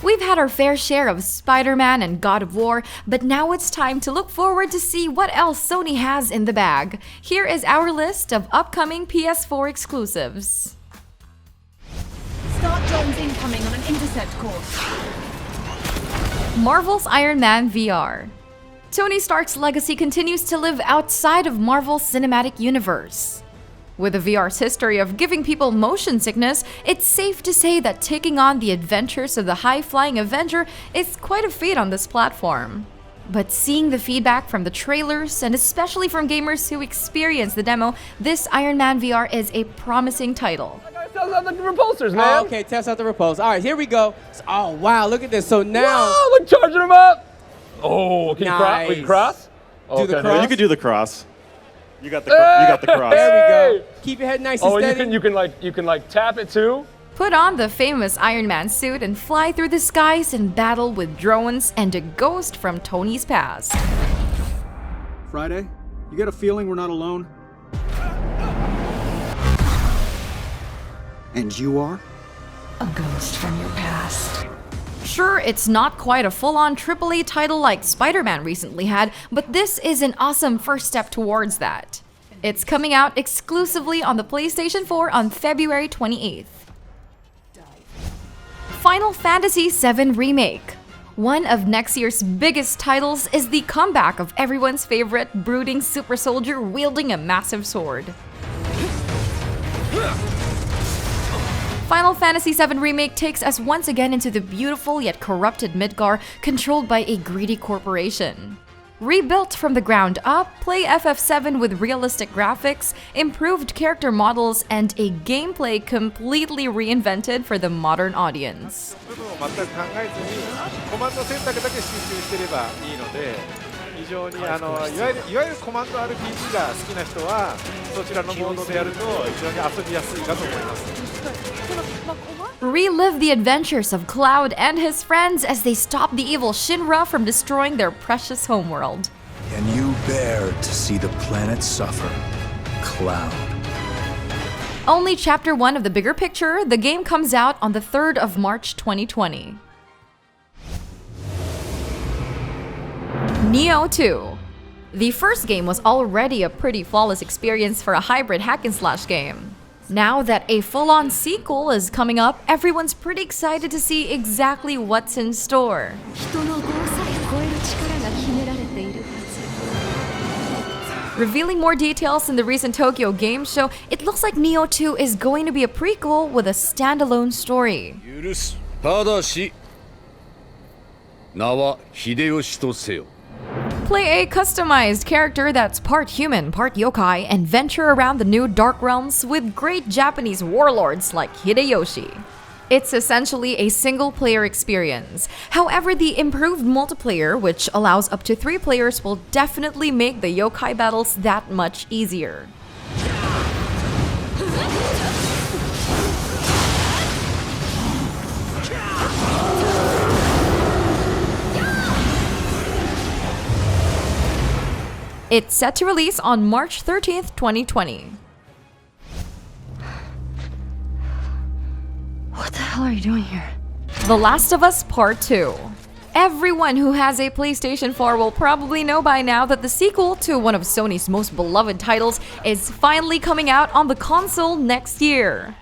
We've had our fair share of Spider-Man and God of War, but now it's time to look forward to see what else Sony has in the bag. Here is our list of upcoming PS4 exclusives. Start drones incoming on an intercept course. Marvel's Iron Man VR. Tony Stark's legacy continues to live outside of Marvel's cinematic universe. With the VR's history of giving people motion sickness, it's safe to say that taking on the adventures of the high-flying Avenger is quite a feat on this platform. But seeing the feedback from the trailers, and especially from gamers who experienced the demo, this Iron Man VR is a promising title. Test out the repulsors, man. Oh, okay, test out the repulsors. All right, here we go. Oh, wow, look at this. So now... Whoa, look, charging them up. Oh, can you cross? Nice. We can cross? Do the Okay. cross? You can do the cross. You got the cross. There we go. Keep your head nice and Oh, steady. you can tap it too. Put on the famous Iron Man suit and fly through the skies and battle with drones and a ghost from Tony's past. Friday, you get a feeling we're not alone? And you are? A ghost from your past. Sure, it's not quite a full-on AAA title like Spider-Man recently had, but this is an awesome first step towards that. It's coming out exclusively on the PlayStation 4 on February 28th. Final Fantasy VII Remake. One of next year's biggest titles is the comeback of everyone's favorite brooding super soldier wielding a massive sword. Final Fantasy VII Remake takes us once again into the beautiful yet corrupted Midgar controlled by a greedy corporation. Rebuilt from the ground up, play FF7 with realistic graphics, improved character models, and a gameplay completely reinvented for the modern audience. 全く考えずにコマンド選択だけ集中してればいいので非常にいわゆるコマンド RPG が好きな人はそちらのモードでやると非常に遊びやすいかと思います。 Relive the adventures of Cloud and his friends as they stop the evil Shinra from destroying their precious homeworld. Can you bear to see the planet suffer? Cloud. Only Chapter 1 of the bigger picture, the game comes out on the 3rd of March 2020. Nioh 2. The first game was already a pretty flawless experience for a hybrid hack-and-slash game. Now that a full-on sequel is coming up, everyone's pretty excited to see exactly what's in store. Revealing more details in the recent Tokyo Game Show, it looks like Nioh 2 is going to be a prequel with a standalone story. 許す。ただし、名は秀吉とせよ。 Play a customized character that's part human, part yokai, and venture around the new Dark Realms with great Japanese warlords like Hideyoshi. It's essentially a single-player experience. However, the improved multiplayer, which allows up to 3 players, will definitely make the yokai battles that much easier. It's set to release on March 13th, 2020. What the hell are you doing here? The Last of Us Part 2. Everyone who has a PlayStation 4 will probably know by now that the sequel to one of Sony's most beloved titles is finally coming out on the console next year.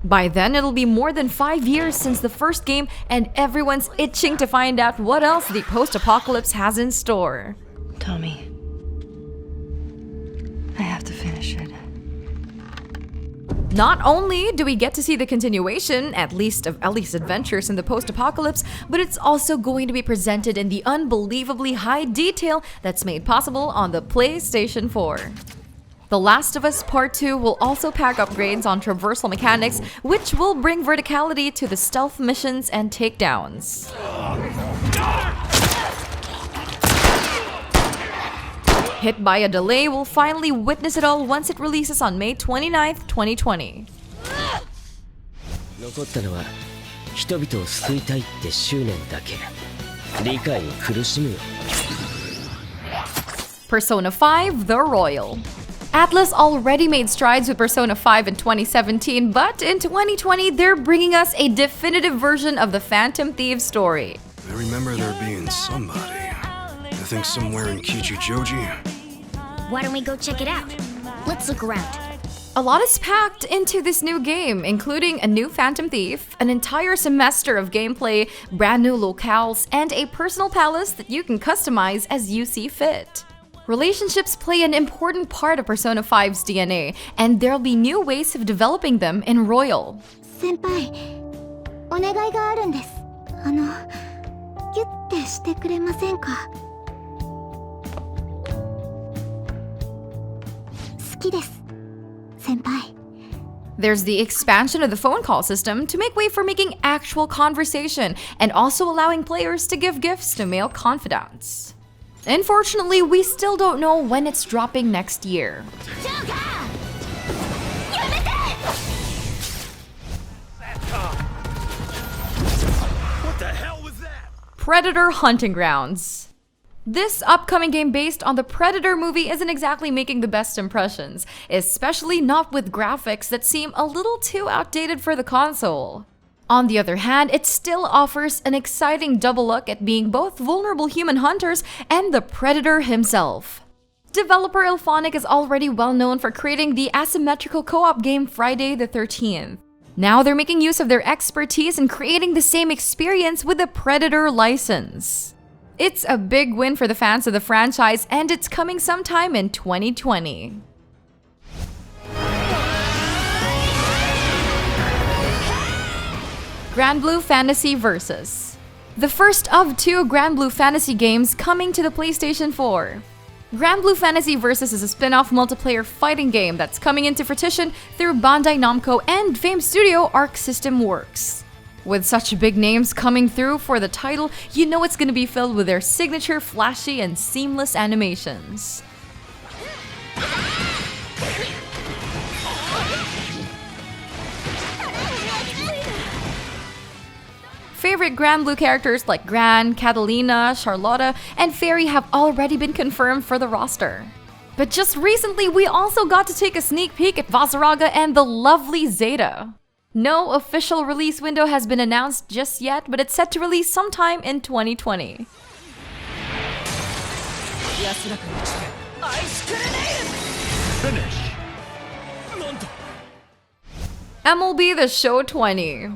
By then, it'll be more than 5 years since the first game, and everyone's itching to find out what else the post-apocalypse has in store. Tommy. I have to finish it. Not only do we get to see the continuation, at least of Ellie's adventures in the post-apocalypse, but it's also going to be presented in the unbelievably high detail that's made possible on the PlayStation 4. The Last of Us Part 2 will also pack upgrades on traversal mechanics, which will bring verticality to the stealth missions and takedowns. Hit by a delay, we'll finally witness it all once it releases on May 29th, 2020. 残ったのは人々を救いたいって執念だけ。理解に苦しむよ。Persona 5 The Royal. Atlus already made strides with Persona 5 in 2017, but in 2020 they're bringing us a definitive version of the Phantom Thieves story. I remember there being somebody. I think somewhere in Kichijoji. Why don't we go check it out? Let's look around. A lot is packed into this new game, including a new Phantom Thief, an entire semester of gameplay, brand new locales, and a personal palace that you can customize as you see fit. Relationships play an important part of Persona 5's DNA, and there'll be new ways of developing them in Royal. Senpai, お願いがあるんです。ギュッてしてくれませんか？好きです。Senpai. There's the expansion of the phone call system to make way for making actual conversation and also allowing players to give gifts to male confidants. Unfortunately, we still don't know when it's dropping next year. What the hell was that? Predator Hunting Grounds. This upcoming game based on the Predator movie isn't exactly making the best impressions, especially not with graphics that seem a little too outdated for the console. On the other hand, it still offers an exciting double look at being both vulnerable human hunters and the Predator himself. Developer Ilphonic is already well known for creating the asymmetrical co-op game Friday the 13th. Now they're making use of their expertise in creating the same experience with the Predator license. It's a big win for the fans of the franchise, and it's coming sometime in 2020. Granblue Fantasy Versus. The first of two Granblue Fantasy games coming to the PlayStation 4. Granblue Fantasy Versus is a spin-off multiplayer fighting game that's coming into fruition through Bandai Namco and famed studio Arc System Works. With such big names coming through for the title, you know it's going to be filled with their signature flashy and seamless animations. Favorite Granblue characters like Gran, Catalina, Charlotta, and Fairy have already been confirmed for the roster. But just recently, we also got to take a sneak peek at Vasaraga and the lovely Zeta. No official release window has been announced just yet, but it's set to release sometime in 2020. Finish. MLB The Show 20.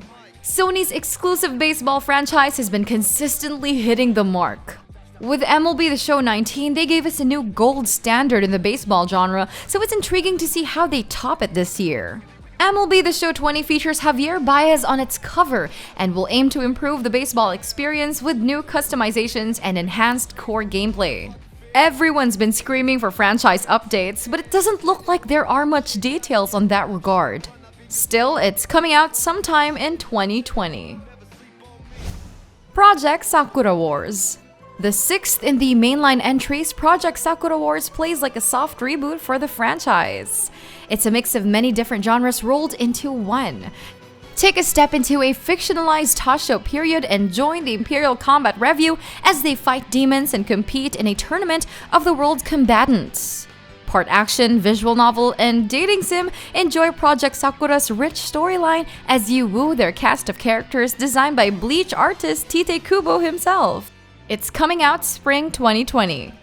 Sony's exclusive baseball franchise has been consistently hitting the mark. With MLB The Show 19, they gave us a new gold standard in the baseball genre, so it's intriguing to see how they top it this year. MLB The Show 20 features Javier Baez on its cover and will aim to improve the baseball experience with new customizations and enhanced core gameplay. Everyone's been screaming for franchise updates, but it doesn't look like there are much details on that regard. Still, it's coming out sometime in 2020. Project Sakura Wars. The sixth in the mainline entries, Project Sakura Wars plays like a soft reboot for the franchise. It's a mix of many different genres rolled into one. Take a step into a fictionalized Tasho period and join the Imperial Combat Review as they fight demons and compete in a tournament of the world's combatants. Part action, visual novel, and dating sim, enjoy Project Sakura's rich storyline as you woo their cast of characters designed by Bleach artist Tite Kubo himself. It's coming out spring 2020.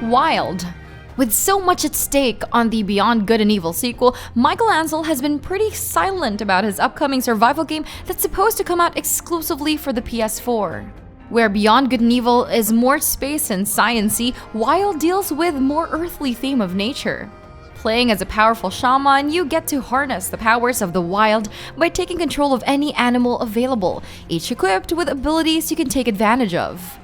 Wild. With so much at stake on the Beyond Good and Evil sequel, Michael Ansel has been pretty silent about his upcoming survival game that's supposed to come out exclusively for the PS4. Where Beyond Good and Evil is more space and science-y, Wild deals with more earthly theme of nature. Playing as a powerful shaman, you get to harness the powers of the wild by taking control of any animal available, each equipped with abilities you can take advantage of.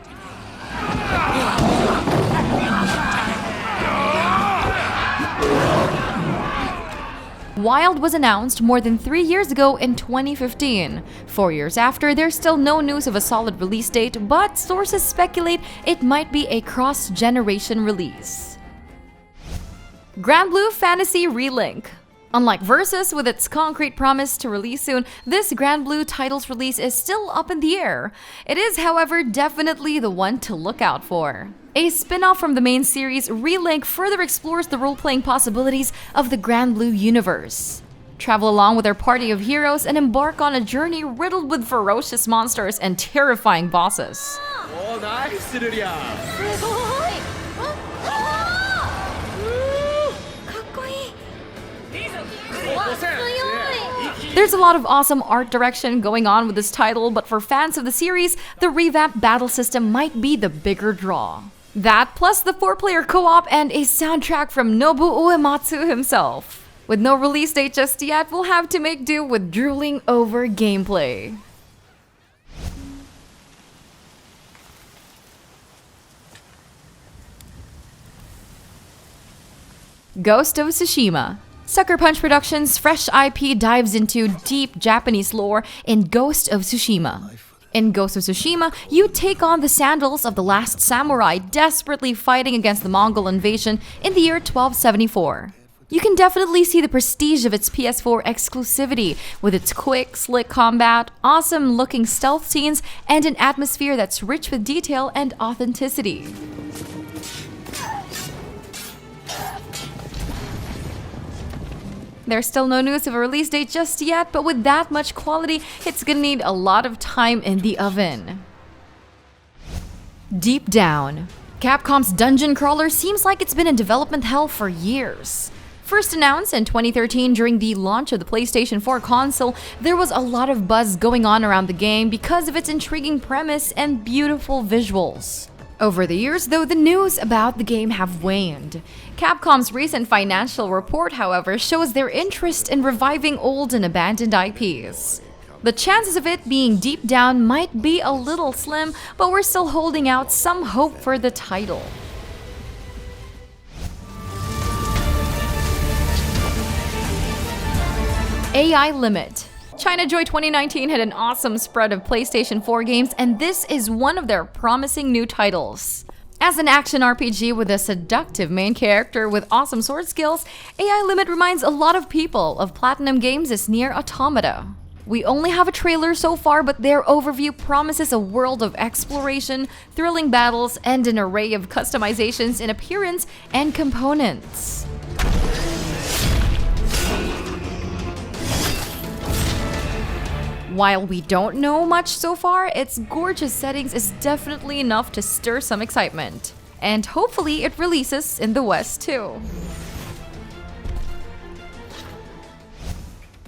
Wild was announced more than 3 years ago in 2015. 4 years after, there's still no news of a solid release date, but sources speculate it might be a cross-generation release. Granblue Fantasy Relink. Unlike Versus, with its concrete promise to release soon, this Granblue title's release is still up in the air. It is, however, definitely the one to look out for. A spin-off from the main series, Relink further explores the role-playing possibilities of the Granblue universe. Travel along with their party of heroes and embark on a journey riddled with ferocious monsters and terrifying bosses. Oh, nice, Lilia. There's a lot of awesome art direction going on with this title, but for fans of the series, the revamped battle system might be the bigger draw. That plus the 4-player co-op and a soundtrack from Nobu Uematsu himself. With no release date just yet, we'll have to make do with drooling over gameplay. Ghost of Tsushima. Sucker Punch Productions' fresh IP dives into deep Japanese lore in Ghost of Tsushima. In Ghost of Tsushima, you take on the sandals of the last samurai desperately fighting against the Mongol invasion in the year 1274. You can definitely see the prestige of its PS4 exclusivity with its quick, slick combat, awesome-looking stealth scenes, and an atmosphere that's rich with detail and authenticity. There's still no news of a release date just yet, but with that much quality, it's gonna need a lot of time in the oven. Deep Down. Capcom's dungeon crawler seems like it's been in development hell for years. First announced in 2013 during the launch of the PlayStation 4 console, there was a lot of buzz going on around the game because of its intriguing premise and beautiful visuals. Over the years, though, the news about the game have waned. Capcom's recent financial report, however, shows their interest in reviving old and abandoned IPs. The chances of it being Deep Down might be a little slim, but we're still holding out some hope for the title. AI Limit. China Joy 2019 had an awesome spread of PlayStation 4 games, and this is one of their promising new titles. As an action RPG with a seductive main character with awesome sword skills, AI Limit reminds a lot of people of Platinum Games' Nier Automata. We only have a trailer so far, but their overview promises a world of exploration, thrilling battles, and an array of customizations in appearance and components. While we don't know much so far, its gorgeous settings is definitely enough to stir some excitement. And hopefully it releases in the West too.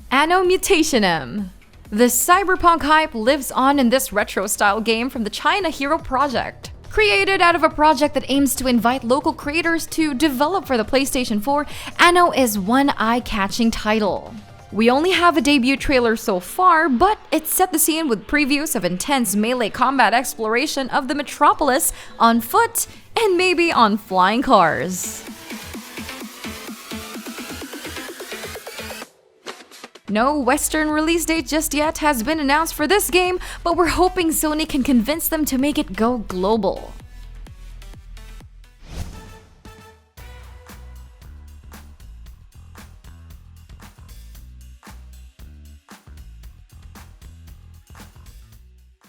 ANNO Mutationem. The cyberpunk hype lives on in this retro-style game from the China Hero Project. Created out of a project that aims to invite local creators to develop for the PlayStation 4, ANNO is one eye-catching title. We only have a debut trailer so far, but it set the scene with previews of intense melee combat exploration of the metropolis on foot and maybe on flying cars. No Western release date just yet has been announced for this game, but we're hoping Sony can convince them to make it go global.